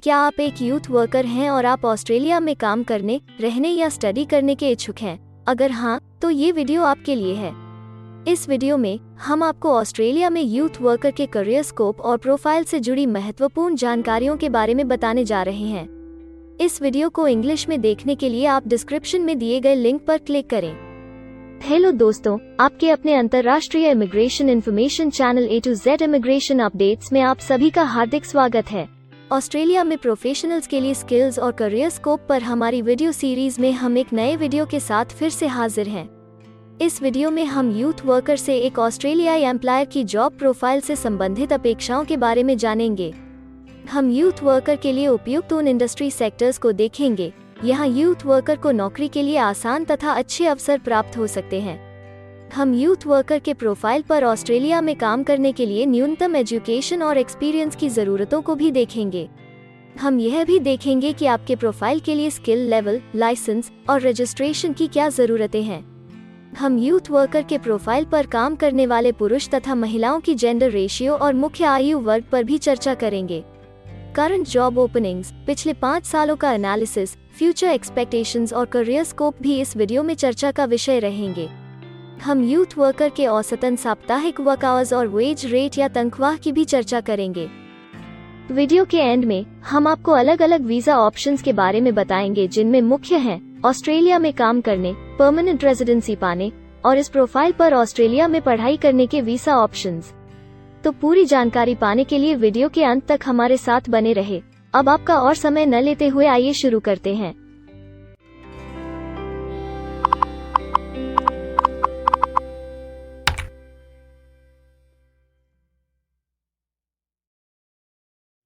क्या आप एक यूथ वर्कर हैं और आप ऑस्ट्रेलिया में काम करने, रहने या स्टडी करने के इच्छुक हैं? अगर हाँ, तो ये वीडियो आपके लिए है। इस वीडियो में हम आपको ऑस्ट्रेलिया में यूथ वर्कर के करियर स्कोप और प्रोफाइल से जुड़ी महत्वपूर्ण जानकारियों के बारे में बताने जा रहे हैं। इस वीडियो को इंग्लिश में देखने के लिए आप डिस्क्रिप्शन में दिए गए लिंक पर क्लिक करें। हेलो दोस्तों, आपके अपने अंतर्राष्ट्रीय immigration information channel A to Z immigration updates में आप सभी का हार्दिक स्वागत है। ऑस्ट्रेलिया में प्रोफेशनल्स के लिए स्किल्स और करियर स्कोप पर हमारी वीडियो सीरीज में हम एक नए वीडियो के साथ फिर से हाजिर हैं। इस वीडियो में हम यूथ वर्कर से एक ऑस्ट्रेलियाई एम्प्लॉयर की जॉब प्रोफाइल से संबंधित अपेक्षाओं के बारे में जानेंगे। हम यूथ वर्कर के लिए उपयुक्त उन इंडस्ट्री सेक्टर्स को देखेंगे यहाँ यूथ वर्कर को नौकरी के लिए आसान तथा अच्छे अवसर प्राप्त हो सकते हैं। हम यूथ वर्कर के प्रोफाइल पर ऑस्ट्रेलिया में काम करने के लिए न्यूनतम एजुकेशन और एक्सपीरियंस की ज़रूरतों को भी देखेंगे। हम यह भी देखेंगे कि आपके प्रोफाइल के लिए स्किल लेवल, लाइसेंस और रजिस्ट्रेशन की क्या ज़रूरतें हैं। हम यूथ वर्कर के प्रोफाइल पर काम करने वाले पुरुष तथा महिलाओं की जेंडर रेशियो और मुख्य आयु वर्ग पर भी चर्चा करेंगे। करंट जॉब ओपनिंग्स, पिछले 5 सालों का एनालिसिस, फ्यूचर एक्सपेक्टेशंस और करियर स्कोप भी इस वीडियो में चर्चा का विषय रहेंगे। हम यूथ वर्कर के औसतन साप्ताहिक वर्क आवर्स और वेज रेट या तनख्वाह की भी चर्चा करेंगे। वीडियो के एंड में हम आपको अलग अलग वीजा ऑप्शंस के बारे में बताएंगे, जिनमें मुख्य हैं ऑस्ट्रेलिया में काम करने, परमानेंट रेजिडेंसी पाने और इस प्रोफाइल पर ऑस्ट्रेलिया में पढ़ाई करने के वीजा ऑप्शंस। तो पूरी जानकारी पाने के लिए वीडियो के अंत तक हमारे साथ बने रहे। अब आपका और समय न लेते हुए आइए शुरू करते हैं।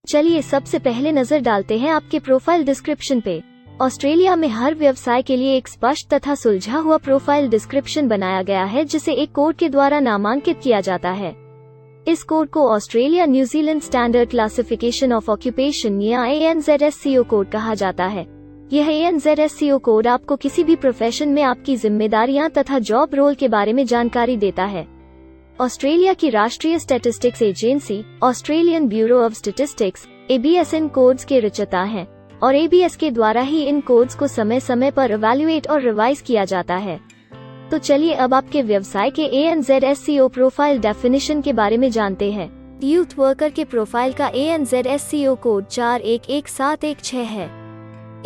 चलिए सबसे पहले नजर डालते हैं आपके प्रोफाइल डिस्क्रिप्शन पे। ऑस्ट्रेलिया में हर व्यवसाय के लिए एक स्पष्ट तथा सुलझा हुआ प्रोफाइल डिस्क्रिप्शन बनाया गया है, जिसे एक कोड के द्वारा नामांकित किया जाता है। इस कोड को Australia New Zealand standard classification of occupation या ANZSCO कोड कहा जाता है। यह ANZSCO कोड आपको किसी भी प्रोफेशन में आपकी जिम्मेदारियां तथा जॉब रोल के बारे में जानकारी देता है। ऑस्ट्रेलिया की राष्ट्रीय statistics agency Australian bureau of statistics ABS in codes के रचयिता हैं और ABS के द्वारा ही इन कोड्स को समय समय पर इवैल्यूएट और रिवाइज किया जाता है। तो चलिए अब आपके व्यवसाय के ANZSCO प्रोफाइल डेफिनेशन के बारे में जानते हैं। यूथ वर्कर के प्रोफाइल का ANZSCO कोड 411716 है।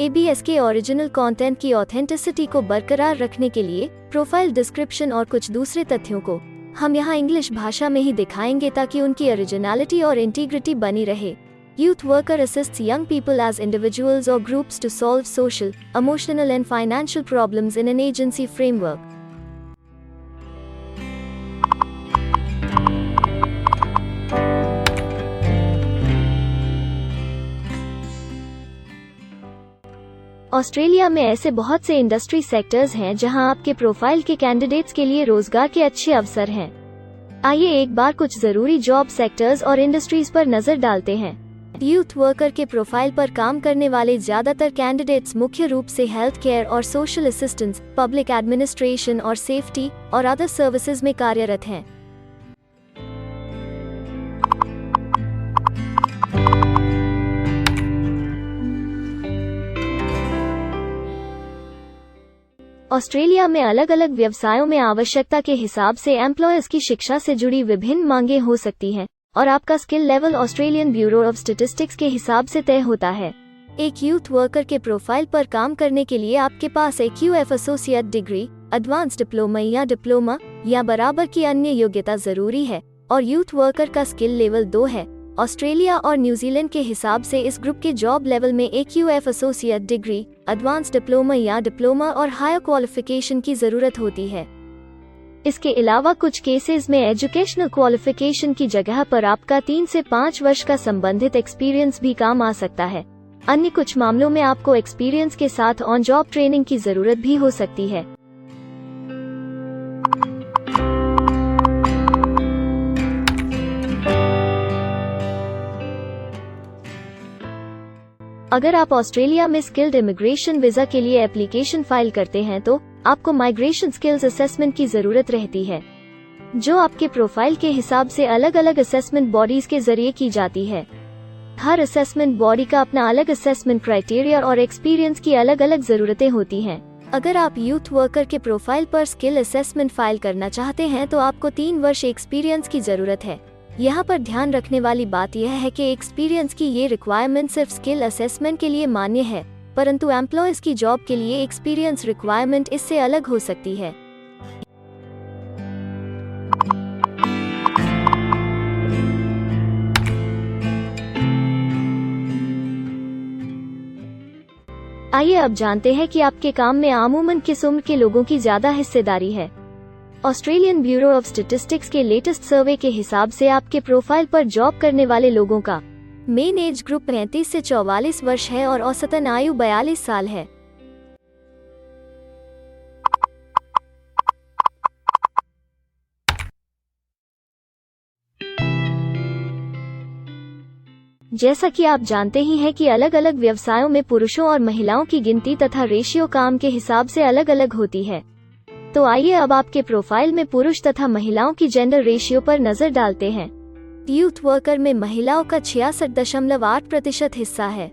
ABS के ओरिजिनल कंटेंट की ऑथेंटिसिटी को बरकरार रखने के लिए प्रोफाइल डिस्क्रिप्शन और कुछ दूसरे तथ्यों को हम यहाँ इंग्लिश भाषा में ही दिखाएंगे, ताकि उनकी ओरिजिनलिटी और इंटीग्रिटी बनी रहे। Youth worker assists young people as individuals or groups to solve social, emotional and financial problems in an agency framework. Australia में ऐसे बहुत से इंडस्ट्री सेक्टर्स हैं जहां आपके प्रोफाइल के कैंडिडेट्स के लिए रोजगार के अच्छे अवसर हैं। आइए एक बार कुछ जरूरी जॉब सेक्टर्स और इंडस्ट्रीज पर नजर डालते हैं। यूथ वर्कर के प्रोफाइल पर काम करने वाले ज्यादातर कैंडिडेट्स मुख्य रूप से हेल्थ केयर और सोशल असिस्टेंस, पब्लिक एडमिनिस्ट्रेशन और सेफ्टी और अदर सर्विसेज में कार्यरत हैं। ऑस्ट्रेलिया में अलग अलग व्यवसायों में आवश्यकता के हिसाब से एम्प्लॉयर्स की शिक्षा से जुड़ी विभिन्न मांगें हो सकती हैं और आपका skill level Australian bureau of statistics के हिसाब से तय होता है। एक यूथ वर्कर के प्रोफाइल पर काम करने के लिए आपके पास एक QF associate degree, advance diploma या बराबर की अन्य योग्यता जरूरी है और यूथ वर्कर का स्किल लेवल 2 है। ऑस्ट्रेलिया और न्यूजीलैंड के हिसाब से इस ग्रुप के जॉब लेवल में एक QF associate degree, advance diploma और हायर क्वालिफिकेशन की जरूरत होती है। इसके अलावा कुछ केसेस में एजुकेशनल क्वालिफिकेशन की जगह पर आपका 3 से 5 वर्ष का संबंधित एक्सपीरियंस भी काम आ सकता है। अन्य कुछ मामलों में आपको एक्सपीरियंस के साथ ऑन जॉब ट्रेनिंग की जरूरत भी हो सकती है। अगर आप ऑस्ट्रेलिया में स्किल्ड इमिग्रेशन वीजा के लिए एप्लीकेशन फाइल करते हैं तो आपको माइग्रेशन स्किल्स असेसमेंट की जरूरत रहती है, जो आपके प्रोफाइल के हिसाब से अलग अलग असेसमेंट बॉडीज के जरिए की जाती है। हर असेसमेंट बॉडी का अपना अलग असेसमेंट क्राइटेरिया और एक्सपीरियंस की अलग अलग जरूरतें होती हैं। अगर आप यूथ वर्कर के प्रोफाइल पर स्किल असेसमेंट फाइल करना चाहते हैं तो आपको 3 वर्ष एक्सपीरियंस की जरूरत है। यहाँ पर ध्यान रखने वाली बात यह है कि एक्सपीरियंस की ये रिक्वायरमेंट सिर्फ स्किल असेसमेंट के लिए मान्य है, परंतु एम्प्लॉयज की जॉब के लिए एक्सपीरियंस रिक्वायरमेंट इससे अलग हो सकती है। आइए अब जानते हैं कि आपके काम में आमूमन किस उम्र के लोगों की ज्यादा हिस्सेदारी है। ऑस्ट्रेलियन ब्यूरो ऑफ स्टैटिस्टिक्स के लेटेस्ट सर्वे के हिसाब से आपके प्रोफाइल पर जॉब करने वाले लोगों का मेन एज ग्रुप 35 से 44 वर्ष है और औसतन आयु 42 साल है। जैसा कि आप जानते ही हैं कि अलग अलग व्यवसायों में पुरुषों और महिलाओं की गिनती तथा रेशियो काम के हिसाब से अलग अलग होती है। तो आइए अब आपके प्रोफाइल में पुरुष तथा महिलाओं की जेंडर रेशियो पर नजर डालते हैं। यूथ वर्कर में महिलाओं का 66.8% हिस्सा है।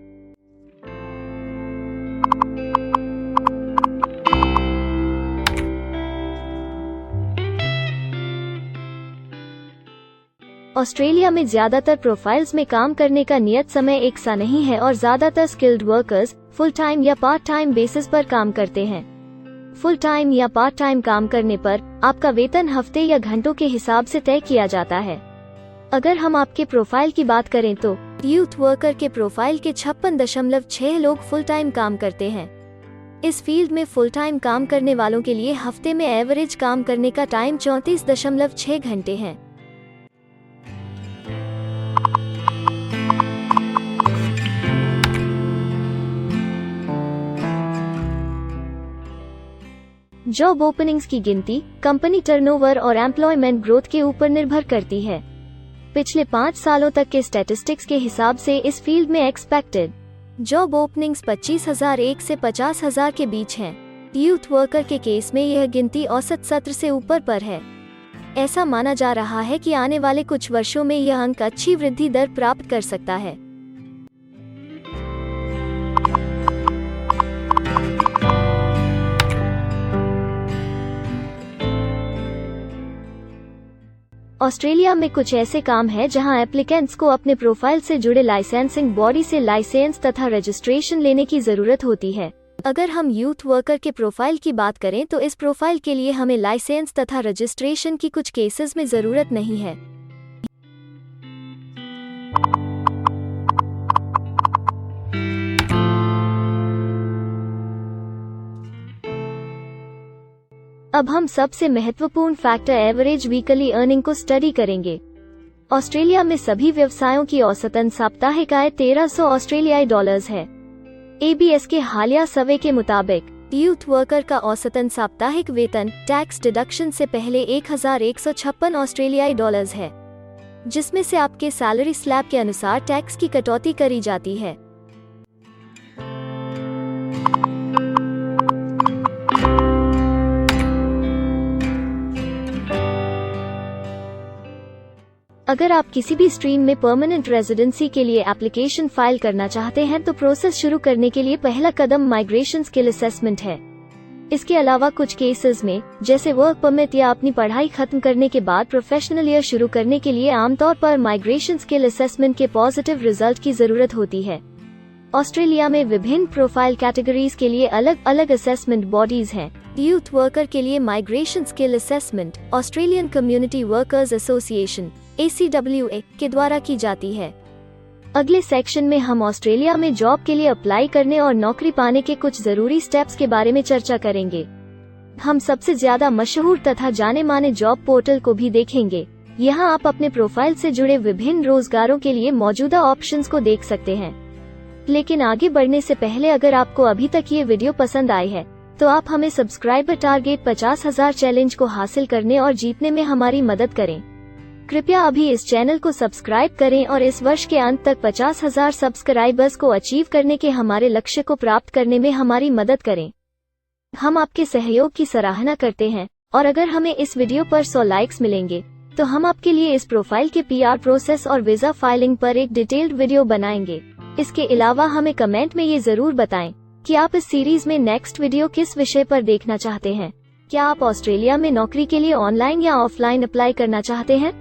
ऑस्ट्रेलिया में ज्यादातर प्रोफाइल्स में काम करने का नियत समय एक सा नहीं है और ज्यादातर स्किल्ड वर्कर्स फुल टाइम या पार्ट टाइम बेसिस पर काम करते हैं। फुल टाइम या पार्ट टाइम काम करने पर आपका वेतन हफ्ते या घंटों के हिसाब से तय किया जाता है। अगर हम आपके प्रोफाइल की बात करें तो यूथ वर्कर के प्रोफाइल के 56.6 लोग फुल टाइम काम करते हैं। इस फील्ड में फुल टाइम काम करने वालों के लिए हफ्ते में एवरेज काम करने का टाइम 34.6 घंटे है। जॉब ओपनिंग्स की गिनती कंपनी टर्नओवर और एम्प्लॉयमेंट ग्रोथ के ऊपर निर्भर करती है। पिछले 5 सालों तक के स्टैटिस्टिक्स के हिसाब से इस फील्ड में एक्सपेक्टेड जॉब ओपनिंग्स 25,001 से 50,000 के बीच हैं। यूथ वर्कर के केस में यह गिनती औसत सत्र से ऊपर पर है। ऐसा माना जा रहा है कि आने वाले कुछ वर्षों में यह अंक अच्छी वृद्धि दर प्राप्त कर सकता है। ऑस्ट्रेलिया में कुछ ऐसे काम हैं जहां एप्लीकेंट्स को अपने प्रोफाइल से जुड़े लाइसेंसिंग बॉडी से लाइसेंस तथा रजिस्ट्रेशन लेने की जरूरत होती है। अगर हम यूथ वर्कर के प्रोफाइल की बात करें तो इस प्रोफाइल के लिए हमें लाइसेंस तथा रजिस्ट्रेशन की कुछ केसेस में जरूरत नहीं है। अब हम सबसे महत्वपूर्ण फैक्टर एवरेज वीकली अर्निंग को स्टडी करेंगे। ऑस्ट्रेलिया में सभी व्यवसायों की औसतन साप्ताहिक आय 1300 ऑस्ट्रेलियाई डॉलर्स है। ABS के हालिया सर्वे के मुताबिक यूथ वर्कर का औसतन साप्ताहिक वेतन टैक्स डिडक्शन से पहले 1156 ऑस्ट्रेलियाई डॉलर्स है, जिसमें से आपके सैलरी स्लैब के अनुसार टैक्स की कटौती करी जाती है। अगर आप किसी भी स्ट्रीम में परमानेंट रेजिडेंसी के लिए एप्लीकेशन फाइल करना चाहते हैं तो प्रोसेस शुरू करने के लिए पहला कदम माइग्रेशन स्किल असेसमेंट है। इसके अलावा कुछ केसेस में जैसे वर्क परमिट या अपनी पढ़ाई खत्म करने के बाद प्रोफेशनल ईयर शुरू करने के लिए आमतौर पर माइग्रेशन स्किल असेसमेंट के पॉजिटिव रिजल्ट की जरूरत होती है। ऑस्ट्रेलिया में विभिन्न प्रोफाइल कैटेगरीज के लिए अलग अलग असेसमेंट बॉडीज हैं। यूथ वर्कर के लिए migration skill assessment Australian community workers association ACWA के द्वारा की जाती है। अगले सेक्शन में हम ऑस्ट्रेलिया में जॉब के लिए अप्लाई करने और नौकरी पाने के कुछ जरूरी स्टेप्स के बारे में चर्चा करेंगे। हम सबसे ज्यादा मशहूर तथा जाने माने जॉब पोर्टल को भी देखेंगे। यहाँ आप अपने प्रोफाइल से जुड़े विभिन्न रोजगारों के लिए मौजूदा ऑप्शंस को देख सकते हैं। लेकिन आगे बढ़ने से पहले अगर आपको अभी तक ये वीडियो पसंद आई है तो आप हमें सब्सक्राइबर टारगेट 50,000 चैलेंज को हासिल करने और जीतने में हमारी मदद करें। कृपया अभी इस चैनल को सब्सक्राइब करें और इस वर्ष के अंत तक 50,000 सब्सक्राइबर्स को अचीव करने के हमारे लक्ष्य को प्राप्त करने में हमारी मदद करें। हम आपके सहयोग की सराहना करते हैं और अगर हमें इस वीडियो पर 100 लाइक्स मिलेंगे तो हम आपके लिए इस प्रोफाइल के PR प्रोसेस और वीजा फाइलिंग पर एक डिटेल्ड वीडियो बनाएंगे। इसके अलावा हमें कमेंट में ये जरूर बताएं कि आप इस सीरीज में नेक्स्ट वीडियो किस विषय पर देखना चाहते हैं। क्या आप ऑस्ट्रेलिया में नौकरी के लिए ऑनलाइन या ऑफलाइन अप्लाई करना चाहते हैं?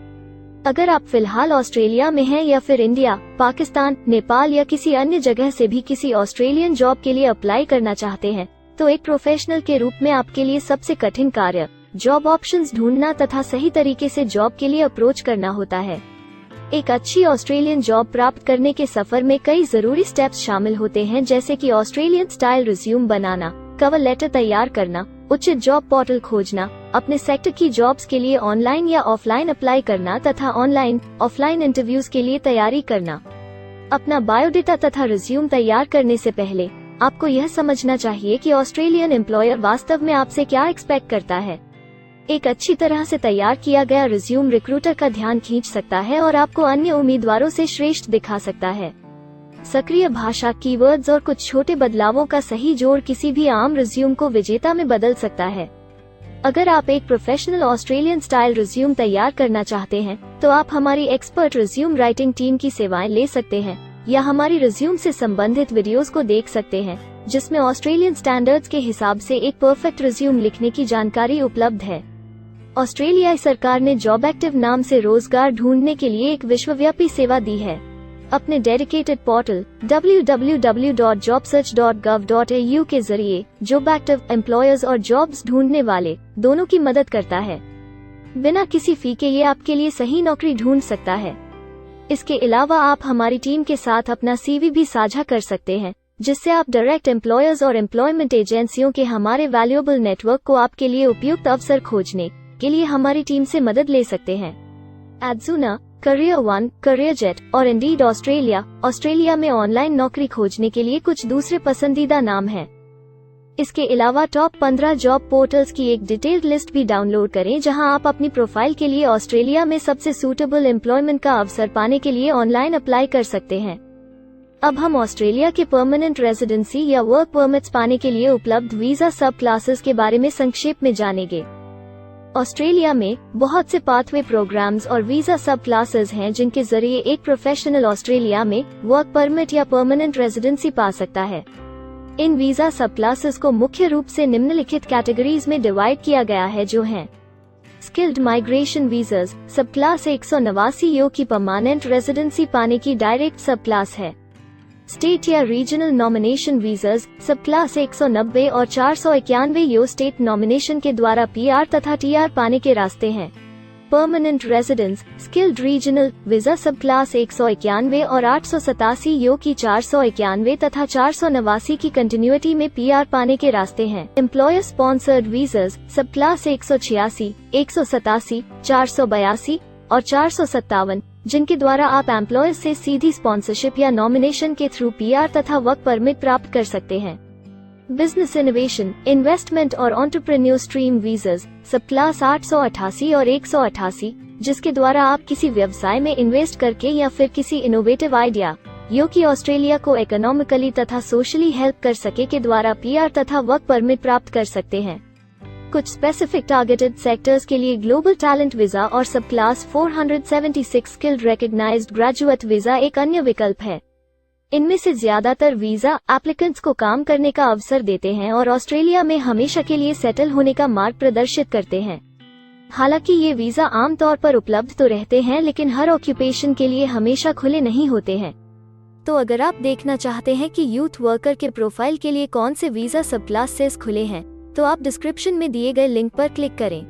अगर आप फिलहाल ऑस्ट्रेलिया में हैं या फिर इंडिया, पाकिस्तान, नेपाल या किसी अन्य जगह से भी किसी ऑस्ट्रेलियन जॉब के लिए अप्लाई करना चाहते हैं, तो एक प्रोफेशनल के रूप में आपके लिए सबसे कठिन कार्य जॉब ऑप्शंस ढूंढना तथा सही तरीके से जॉब के लिए अप्रोच करना होता है। एक अच्छी ऑस्ट्रेलियन जॉब प्राप्त करने के सफर में कई जरूरी स्टेप्स शामिल होते हैं, जैसे कि ऑस्ट्रेलियन स्टाइल रिज्यूम बनाना, कवर लेटर तैयार करना, उचित जॉब पोर्टल खोजना, अपने सेक्टर की जॉब्स के लिए ऑनलाइन या ऑफलाइन अप्लाई करना तथा ऑनलाइन ऑफलाइन इंटरव्यूज के लिए तैयारी करना। अपना बायोडेटा तथा रिज्यूम तैयार करने से पहले आपको यह समझना चाहिए कि ऑस्ट्रेलियन एम्प्लॉयर वास्तव में आपसे क्या एक्सपेक्ट करता है। एक अच्छी तरह से तैयार किया गया रिज्यूम रिक्रूटर का ध्यान खींच सकता है और आपको अन्य उम्मीदवारों से श्रेष्ठ दिखा सकता है। सक्रिय भाषा, कीवर्ड्स और कुछ छोटे बदलावों का सही जोड़ किसी भी आम रिज्यूम को विजेता में बदल सकता है। अगर आप एक प्रोफेशनल ऑस्ट्रेलियन स्टाइल रिज्यूम तैयार करना चाहते हैं, तो आप हमारी एक्सपर्ट रिज्यूम राइटिंग टीम की सेवाएं ले सकते हैं या हमारी रिज्यूम से संबंधित वीडियोस को देख सकते हैं, जिसमें ऑस्ट्रेलियन स्टैंडर्ड्स के हिसाब से एक परफेक्ट रिज्यूम लिखने की जानकारी उपलब्ध है। ऑस्ट्रेलियाई सरकार ने जॉब एक्टिव नाम से रोजगार ढूंढने के लिए एक विश्वव्यापी सेवा दी है। अपने डेडिकेटेड पोर्टल www.jobsearch.gov.au के जरिए जॉब एक्टिव एम्प्लॉयर्स और जॉब्स ढूंढने वाले दोनों की मदद करता है। बिना किसी फी के ये आपके लिए सही नौकरी ढूंढ सकता है। इसके अलावा आप हमारी टीम के साथ अपना CV भी साझा कर सकते हैं, जिससे आप डायरेक्ट एम्प्लॉयर्स और एम्प्लॉयमेंट एजेंसियों के हमारे वैल्यूएबल नेटवर्क को आपके लिए उपयुक्त अवसर खोजने के लिए हमारी टीम से मदद ले सकते हैं। एडजूना, करियर वन, करियर जेट और इंडीड ऑस्ट्रेलिया में ऑनलाइन नौकरी खोजने के लिए कुछ दूसरे पसंदीदा नाम हैं। इसके अलावा टॉप 15 जॉब पोर्टल्स की एक डिटेल्ड लिस्ट भी डाउनलोड करें, जहां आप अपनी प्रोफाइल के लिए ऑस्ट्रेलिया में सबसे सूटेबल एम्प्लॉयमेंट का अवसर पाने के लिए ऑनलाइन अप्लाई कर सकते हैं। अब हम ऑस्ट्रेलिया के परमानेंट रेजिडेंसी या वर्क परमिट्स पाने के लिए उपलब्ध वीजा सब क्लासेस के बारे में संक्षेप में जानेंगे। ऑस्ट्रेलिया में बहुत से पाथवे प्रोग्राम्स और वीजा सब क्लासेस हैं, जिनके जरिए एक प्रोफेशनल ऑस्ट्रेलिया में वर्क परमिट या परमानेंट रेजिडेंसी पा सकता है। इन वीजा सब क्लासेस को मुख्य रूप से निम्नलिखित कैटेगरीज में डिवाइड किया गया है, जो हैं स्किल्ड माइग्रेशन वीजास सब क्लास 189 यो की परमानेंट रेजिडेंसी पाने की डायरेक्ट सब क्लास है। स्टेट या रीजनल नॉमिनेशन वीजास सब क्लास 190 और 491 यो स्टेट नॉमिनेशन के द्वारा PR तथा TR पाने के रास्ते हैं। Permanent residence skilled regional visa सब क्लास 191 और 887 यो की 491 तथा 489 की कंटिन्यूटी में PR पाने के रास्ते हैं। एम्प्लॉयर स्पॉन्सर्ड वीजास सब क्लास 186, 187, 482 और 457, जिनके द्वारा आप एम्प्लॉयर से सीधी स्पॉन्सरशिप या नॉमिनेशन के थ्रू PR तथा वर्क परमिट प्राप्त कर सकते हैं। बिजनेस इनोवेशन, इन्वेस्टमेंट और एंटरप्रेन्योर स्ट्रीम वीजास सब क्लास 888 और 188, जिसके द्वारा आप किसी व्यवसाय में इन्वेस्ट करके या फिर किसी इनोवेटिव आइडिया यो कि ऑस्ट्रेलिया को इकोनॉमिकली तथा सोशली हेल्प कर सके के द्वारा PR तथा वर्क परमिट प्राप्त कर सकते हैं। कुछ स्पेसिफिक टारगेटेड सेक्टर्स के लिए ग्लोबल टैलेंट वीजा और subclass 476 skilled recognised graduate visa एक अन्य विकल्प है। इनमें से ज्यादातर वीजा एप्लीकेंट्स को काम करने का अवसर देते हैं और ऑस्ट्रेलिया में हमेशा के लिए सेटल होने का मार्ग प्रदर्शित करते हैं। हालांकि ये वीजा आमतौर पर उपलब्ध तो रहते हैं, लेकिन हर ऑक्यूपेशन के लिए हमेशा खुले नहीं होते हैं। तो अगर आप देखना चाहते हैं कि यूथ वर्कर के प्रोफाइल के लिए कौन से वीजा सब क्लासेस खुले हैं, तो आप डिस्क्रिप्शन में दिए गए लिंक पर क्लिक करें।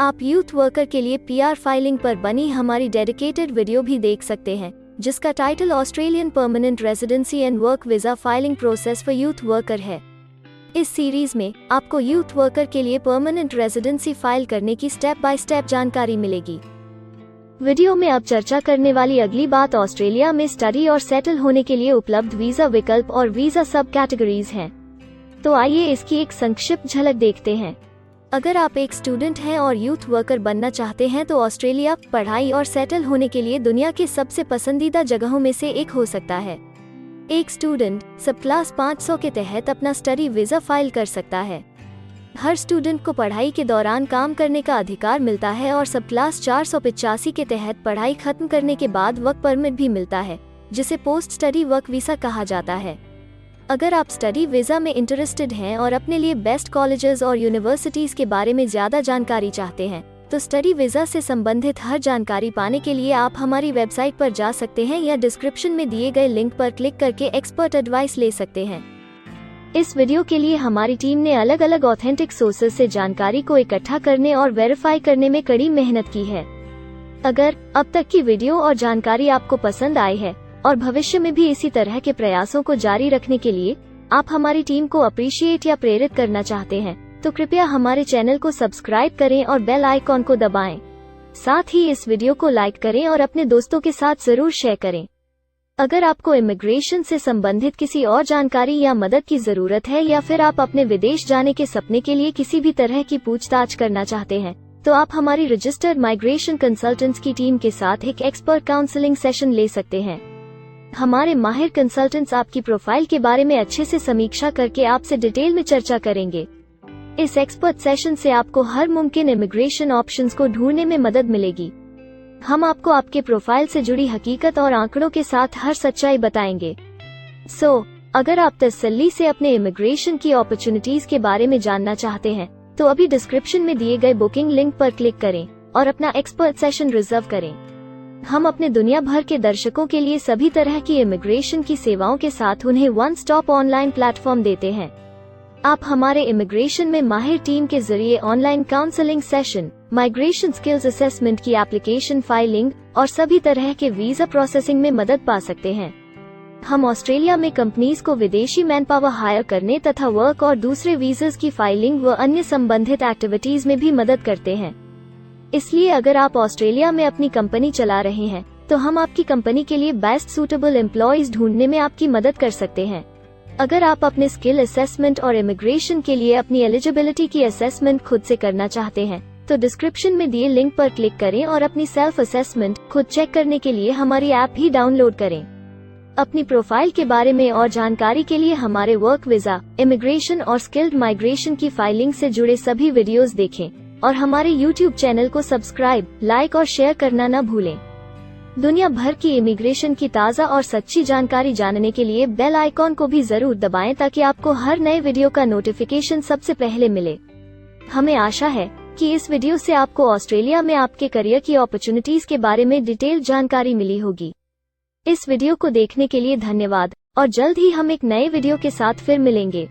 आप यूथ वर्कर के लिए PR फाइलिंग पर बनी हमारी डेडिकेटेड वीडियो भी देख सकते हैं, जिसका title Australian permanent residency and work visa filing process for youth worker है। इस सीरीज में आपको यूथ वर्कर के लिए परमानेंट रेजिडेंसी फाइल करने की स्टेप बाय स्टेप जानकारी मिलेगी। वीडियो में अब चर्चा करने वाली अगली बात ऑस्ट्रेलिया में स्टडी और सेटल होने के लिए उपलब्ध वीजा विकल्प और वीजा सब कैटेगरीज हैं। तो आइए इसकी एक संक्षिप्त झलक देखते हैं। अगर आप एक स्टूडेंट हैं और यूथ वर्कर बनना चाहते हैं, तो ऑस्ट्रेलिया पढ़ाई और सेटल होने के लिए दुनिया के सबसे पसंदीदा जगहों में से एक हो सकता है। एक स्टूडेंट सब क्लास 500 के तहत अपना स्टडी वीजा फाइल कर सकता है। हर स्टूडेंट को पढ़ाई के दौरान काम करने का अधिकार मिलता है और सब क्लास 485 के तहत पढ़ाई खत्म करने के बाद वर्क परमिट भी मिलता है, जिसे पोस्ट स्टडी वर्क वीसा कहा जाता है। अगर आप स्टडी वीज़ा में इंटरेस्टेड हैं और अपने लिए बेस्ट कॉलेजेस और यूनिवर्सिटीज़ के बारे में ज़्यादा जानकारी चाहते हैं, तो स्टडी वीज़ा से संबंधित हर जानकारी पाने के लिए आप हमारी वेबसाइट पर जा सकते हैं या डिस्क्रिप्शन में दिए गए लिंक पर क्लिक करके एक्सपर्ट एडवाइस ले सकते हैं। इस वीडियो के लिए हमारी टीम ने अलग अलग ऑथेंटिक सोर्सेज से जानकारी को इकट्ठा करने और वेरीफाई करने में कड़ी मेहनत की है। अगर अब तक की वीडियो और जानकारी आपको पसंद आई है और भविष्य में भी इसी तरह के प्रयासों को जारी रखने के लिए आप हमारी टीम को अप्रिशिएट या प्रेरित करना चाहते हैं, तो कृपया हमारे चैनल को सब्सक्राइब करें और बेल आइकॉन को दबाएं। साथ ही इस वीडियो को लाइक करें और अपने दोस्तों के साथ जरूर शेयर करें। अगर आपको इमिग्रेशन से संबंधित किसी और जानकारी या मदद की जरूरत है या फिर आप अपने विदेश जाने के सपने के लिए किसी भी तरह की पूछताछ करना चाहते हैं, तो आप हमारी रजिस्टर्ड माइग्रेशन कंसल्टेंट्स की टीम के साथ एक एक्सपर्ट काउंसलिंग सेशन ले सकते हैं। हमारे माहिर कंसल्टेंट्स आपकी प्रोफाइल के बारे में अच्छे से समीक्षा करके आपसे डिटेल में चर्चा करेंगे। इस एक्सपर्ट सेशन से आपको हर मुमकिन इमिग्रेशन ऑप्शंस को ढूंढने में मदद मिलेगी। हम आपको आपके प्रोफाइल से जुड़ी हकीकत और आंकड़ों के साथ हर सच्चाई बताएंगे। अगर आप तसल्ली से अपने इमिग्रेशन की अपॉर्चुनिटीज के बारे में जानना चाहते हैं, तो अभी डिस्क्रिप्शन में दिए गए बुकिंग लिंक पर क्लिक करें और अपना एक्सपर्ट सेशन रिजर्व करें। हम अपने दुनिया भर के दर्शकों के लिए सभी तरह की इमिग्रेशन की सेवाओं के साथ उन्हें वन स्टॉप ऑनलाइन प्लेटफॉर्म देते हैं। आप हमारे इमिग्रेशन में माहिर टीम के जरिए online counselling session, migration skills assessment की एप्लीकेशन फाइलिंग और सभी तरह के वीजा प्रोसेसिंग में मदद पा सकते हैं। हम ऑस्ट्रेलिया में कंपनीज को विदेशी मैन पावर हायर करने तथा वर्क और दूसरे वीजास की फाइलिंग व अन्य संबंधित एक्टिविटीज में भी मदद करते हैं। इसलिए अगर आप ऑस्ट्रेलिया में अपनी कंपनी चला रहे हैं, तो हम आपकी कंपनी के लिए बेस्ट सूटेबल एम्प्लॉयज ढूंढने में आपकी मदद कर सकते हैं। अगर आप अपने स्किल असेसमेंट और इमिग्रेशन के लिए अपनी एलिजिबिलिटी की असेसमेंट खुद से करना चाहते हैं, तो डिस्क्रिप्शन में दिए लिंक पर क्लिक करें और अपनी सेल्फ असेसमेंट खुद चेक करने के लिए हमारी ऐप भी डाउनलोड करें। अपनी प्रोफाइल के बारे में और जानकारी के लिए हमारे वर्क वीजा, इमिग्रेशन और स्किल्ड माइग्रेशन की फाइलिंग से जुड़े सभी वीडियोस देखें और हमारे YouTube चैनल को सब्सक्राइब, लाइक और शेयर करना न भूलें। दुनिया भर की इमिग्रेशन की ताज़ा और सच्ची जानकारी जानने के लिए बेल आइकॉन को भी जरूर दबाएं ताकि आपको हर नए वीडियो का नोटिफिकेशन सबसे पहले मिले। हमें आशा है कि इस वीडियो से आपको ऑस्ट्रेलिया में आपके करियर की अपॉर्चुनिटीज के बारे में डिटेल जानकारी मिली होगी। इस वीडियो को देखने के लिए धन्यवाद और जल्द ही हम एक नए वीडियो के साथ फिर मिलेंगे।